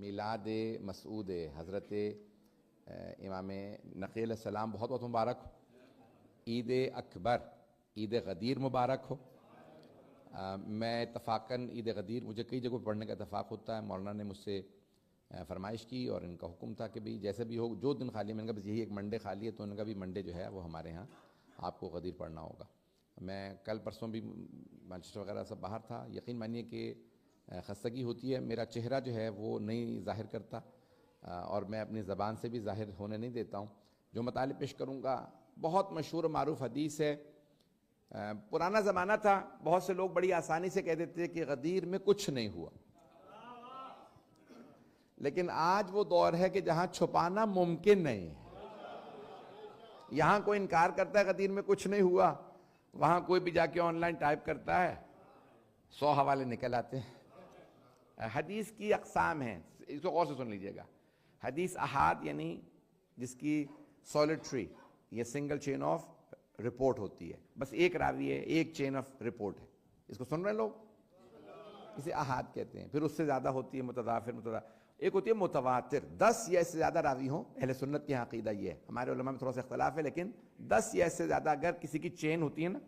میلاد مسعود حضرت امام نقی علیہ السلام بہت بہت مبارک ہو. عید اکبر عید غدیر مبارک ہو. میں اتفاقاً عید غدیر مجھے کئی جگہوں پڑھنے کا اتفاق ہوتا ہے. مولانا نے مجھ سے فرمائش کی اور ان کا حکم تھا کہ بھی جیسے بھی ہو جو دن خالی میں نے کہا بس یہی ایک منڈے خالی ہے تو ان کا بھی منڈے جو ہے وہ ہمارے ہاں آپ کو غدیر پڑھنا ہوگا. میں کل پرسوں بھی مانچسٹر وغیرہ سب باہر تھا. یقین مانیے کہ خستگی ہوتی ہے. میرا چہرہ جو ہے وہ نہیں ظاہر کرتا اور میں اپنی زبان سے بھی ظاہر ہونے نہیں دیتا ہوں. جو مطالب پیش کروں گا بہت مشہور و معروف حدیث ہے. پرانا زمانہ تھا, بہت سے لوگ بڑی آسانی سے کہہ دیتے کہ غدیر میں کچھ نہیں ہوا, لیکن آج وہ دور ہے کہ جہاں چھپانا ممکن نہیں ہے. یہاں کوئی انکار کرتا ہے غدیر میں کچھ نہیں ہوا, وہاں کوئی بھی جا کے آن لائن ٹائپ کرتا ہے 100 حوالے نکل آتے ہیں. حدیث کی اقسام ہیں, اس کو غور سے سن لیجئے گا. حدیث احاد یعنی جس کی سولیٹری یا سنگل چین آف رپورٹ ہوتی ہے, بس ایک راوی ہے, ایک چین آف رپورٹ ہے. اس کو سن رہے ہیں لوگ, اسے احاد کہتے ہیں. پھر اس سے زیادہ ہوتی ہے متضافر, ایک ہوتی ہے متواتر, 10 یا اس سے زیادہ راوی ہوں. اہل سنت کے عقیدہ یہ ہے, ہمارے علماء میں تھوڑا سا اختلاف ہے, لیکن 10 یا اس سے زیادہ اگر کسی کی چین ہوتی ہے نا,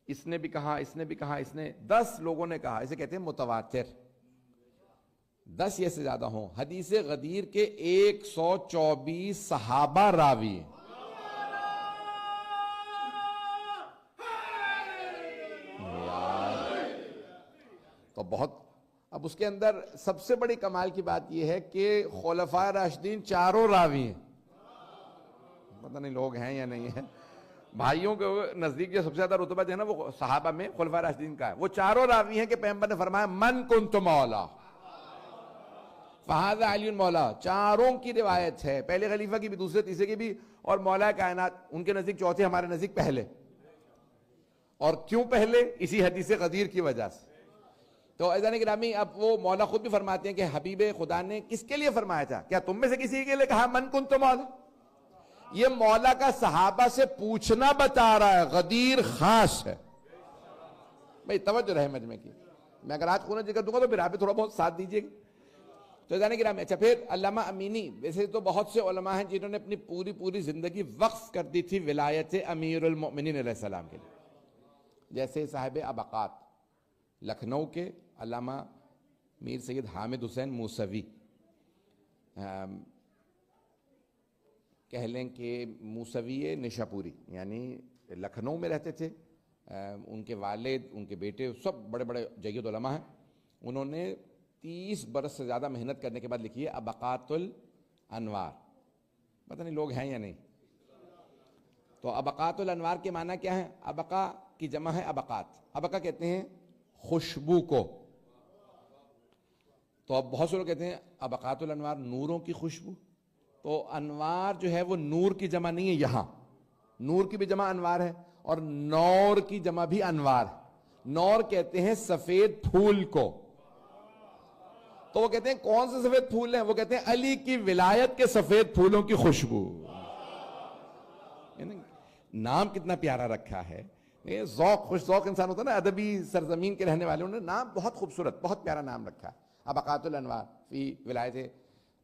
اس نے بھی کہا, اس نے بھی کہا, اس نے 10 لوگوں نے کہا, اسے کہتے ہیں متواتر. 10 یا سے زیادہ ہوں. حدیث غدیر کے 124 صحابہ راوی ہیں. تو بہت. اب اس کے اندر سب سے بڑی کمال کی بات یہ ہے کہ خلفائے راشدین چاروں راوی ہیں. پتہ نہیں لوگ ہیں یا نہیں ہیں, بھائیوں کے نزدیک جو سب سے زیادہ رتبہ ہے نا وہ صحابہ میں خلفائے راشدین کا ہے. وہ چاروں راوی ہیں کہ پیغمبر نے فرمایا من کنت مولا فہذا علی مولا. چاروں کی روایت ہے, پہلے خلیفہ کی بھی, دوسرے تیسرے کی بھی, اور مولا کائنات ان کے نزدیک چوتھے, ہمارے نزدیک پہلے. اور کیوں پہلے؟ اسی حدیث غدیر کی وجہ سے. تو عزیزان گرامی, اب وہ مولا خود بھی فرماتے ہیں کہ حبیب خدا نے کس کے لیے فرمایا تھا؟ کیا تم میں سے کسی کے لیے کہا من کنت مولا؟ یہ مولا کا صحابہ سے پوچھنا بتا رہا ہے, غدیر خاص ہے. بھئی توجہ رہے مجمع کی. میں اگر آج خونہ ذکر دوں گا تو پھر آپ بھی تھوڑا بہت ساتھ دیجئے گا. تو عزیزان گرامی, اچھا پھر علامہ امینی, ویسے تو بہت سے علماء ہیں جنہوں نے اپنی پوری زندگی وقف کر دی تھی ولایت امیر المؤمنین علیہ السلام کے لیے, جیسے صاحب ابقات لکھنؤ کے علامہ میر سید حامد حسین موسوی, کہہ لیں کہ موسوی نشاپوری, یعنی لکھنؤ میں رہتے تھے. ان کے والد, ان کے بیٹے سب بڑے بڑے جید علماء ہیں. انہوں نے 30 برس سے زیادہ محنت کرنے کے بعد لکھی ہے ابقات الانوار. پتہ نہیں لوگ ہیں یا نہیں. تو ابقات الانوار کے معنی کیا ہے؟ ابقا کی جمع ہے ابقات. ابقا کہتے ہیں خوشبو کو. تو اب بہت سے لوگ کہتے ہیں ابقات الانوار نوروں کی خوشبو. تو انوار جو ہے وہ نور کی جمع نہیں ہے. یہاں نور کی بھی جمع انوار ہے, اور نور کی جمع بھی انوار ہے. نور کہتے ہیں سفید پھول کو. تو وہ کہتے ہیں کون سے سفید پھول ہیں؟ وہ کہتے ہیں علی کی ولایت کے سفید پھولوں کی خوشبو. نام کتنا پیارا رکھا ہے. ذوق, خوش ذوق انسان ہوتا ہے نا, ادبی سرزمین کے رہنے والے, انہوں نے نام بہت خوبصورت, بہت پیارا نام رکھا ہے, ابقات الانوار فی ولایت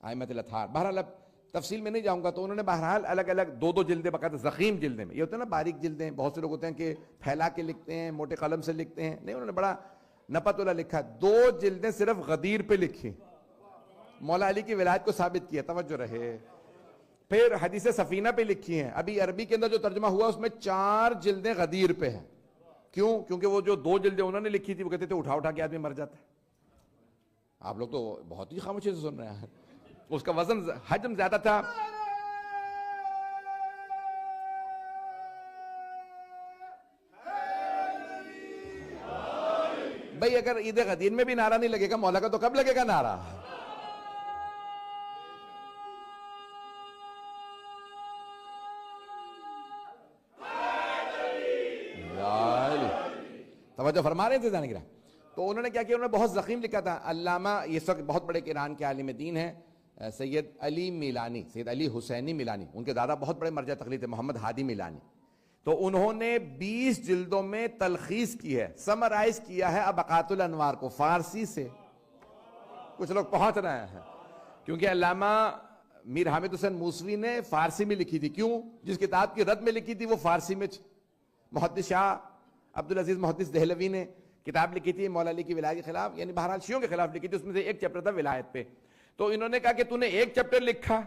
ائمۃ الاطہار. بہرحال اب تفصیل میں نہیں جاؤں گا. تو انہوں نے بہرحال الگ الگ 2 جلدیں باقاعدہ زخیم جلدیں میں, یہ ہوتا ہے نا باریک جلدیں, بہت سے لوگ ہوتے ہیں کہ پھیلا کے لکھتے ہیں, موٹے قلم سے لکھتے ہیں. نہیں, انہوں نے بڑا نپت والا لکھا. 2 جلدیں صرف غدیر پہ لکھی, مولا علی کی ولایت کو ثابت کیا. توجہ رہے. پھر حدیث سفینہ پہ لکھی ہیں. ابھی عربی کے اندر جو ترجمہ ہوا اس میں 4 جلدیں غدیر پہ ہیں. کیوں؟ کیونکہ وہ جو 2 جلدیں انہوں نے لکھی تھی وہ کہتے تھے اٹھا کے آدمی مر جاتا ہے. آپ لوگ تو بہت ہی خاموشی سے سن رہے ہیں. اس کا وزن, حجم زیادہ تھا. بھئی اگر عید غدیر میں بھی نعرہ نہیں لگے گا مولا کا تو کب لگے گا نعرہ؟ توجہ فرما رہے تھے جانے گرہ. تو انہوں نے کیا کیا, انہوں نے بہت زخیم لکھا تھا. علامہ اس وقت بہت بڑے ایران کے عالم دین ہیں, سید علی میلانی, سید علی حسینی میلانی. ان کے دادا بہت بڑے مرجع تقلید تھے, محمد ہادی میلانی. تو انہوں نے 20 جلدوں میں تلخیص کی ہے, سمرائز کیا ہے ابقات الانوار کو فارسی سے. کچھ لوگ پہنچ رہے ہیں. کیونکہ علامہ میر حامد حسین موسوی نے فارسی میں لکھی تھی. کیوں؟ جس کتاب کی رد میں لکھی تھی وہ فارسی میں. محدث شاہ عبدالعزیز محدث دہلوی نے کتاب لکھی تھی مولا علی کی ولایت کے خلاف، یعنی بہرحال شیعوں کے خلاف لکھی تھی. اس میں سے ایک چیپٹر تھا ولایت پہ. تو انہوں نے کہا کہ تو نے ایک چیپٹر لکھا،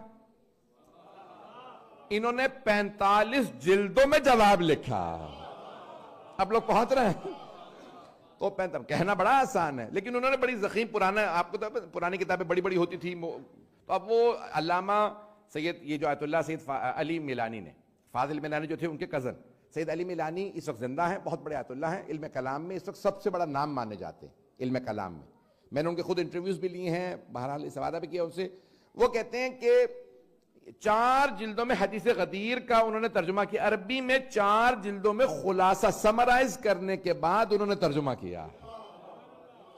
انہوں نے 45 جلدوں میں جواب لکھا. اب لوگ پہنچ رہے ہیں. تو کہنا بڑا آسان ہے، لیکن انہوں نے بڑی ضخیم پرانا، آپ کو تو پرانی کتابیں بڑی بڑی ہوتی تھی. تو اب وہ علامہ سید، یہ جو آیت اللہ سید علی میلانی نے، فاضل میلانی جو تھے ان کے کزن سید علی میلانی اس وقت زندہ ہیں، بہت بڑے آیت اللہ ہیں. علم کلام میں اس وقت سب سے بڑا نام مانے جاتے ہیں علم کلام میں. میں نے ان کے خود انٹرویوز بھی لیے ہیں، بہرحال استفادہ بھی کیا ان سے. وہ کہتے ہیں کہ 4 جلدوں میں حدیث غدیر کا انہوں نے ترجمہ کیا، عربی میں 4 جلدوں میں خلاصہ سمرائز کرنے کے بعد انہوں نے ترجمہ کیا.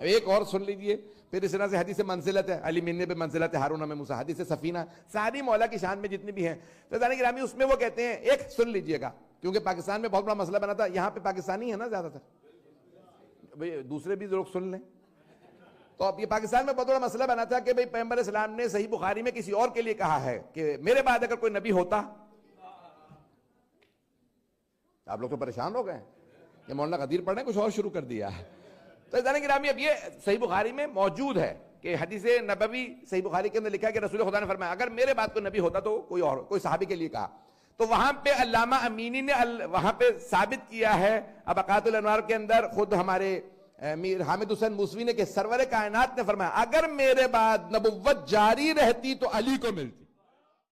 ایک اور سن لیجئے. پھر اس طرح سے حدیث منزلت ہے، علی منی پہ منزلت ہے ہارون میں موسیٰ، حدیث سفینہ، ساری مولا کی شان میں جتنی بھی ہیں. تو عزیزان گرامی اس میں وہ کہتے ہیں، ایک سن لیجئے گا، کیونکہ پاکستان میں بہت بڑا مسئلہ بنا تھا. یہاں پہ پاکستانی ہے نا زیادہ تر، دوسرے بھی لوگ سن لیں. تو اب یہ پاکستان میں بہت بڑا مسئلہ بنا تھا کہ پیغمبر اسلام نے صحیح بخاری میں کسی اور کے لیے کہا ہے کہ میرے بعد اگر کوئی نبی ہوتا. آپ لوگ تو پریشان ہو گئے کہ مولانا غدیر پڑھنے کچھ اور شروع کر دیا ہے. تو عزیزان گرامی اب یہ صحیح بخاری میں موجود ہے کہ حدیث نبوی صحیح بخاری کے اندر لکھا ہے کہ رسول خدا نے فرمایا اگر میرے بعد کوئی نبی ہوتا تو کوئی صحابی کے لیے کہا. تو وہاں پہ علامہ امینی نے وہاں پہ ثابت کیا ہے ابقات الانوار کے اندر، خود ہمارے میر حامد حسین موسوی نے، کہ سرور کائنات نے فرمایا اگر میرے بعد نبوت جاری رہتی تو علی کو ملتی.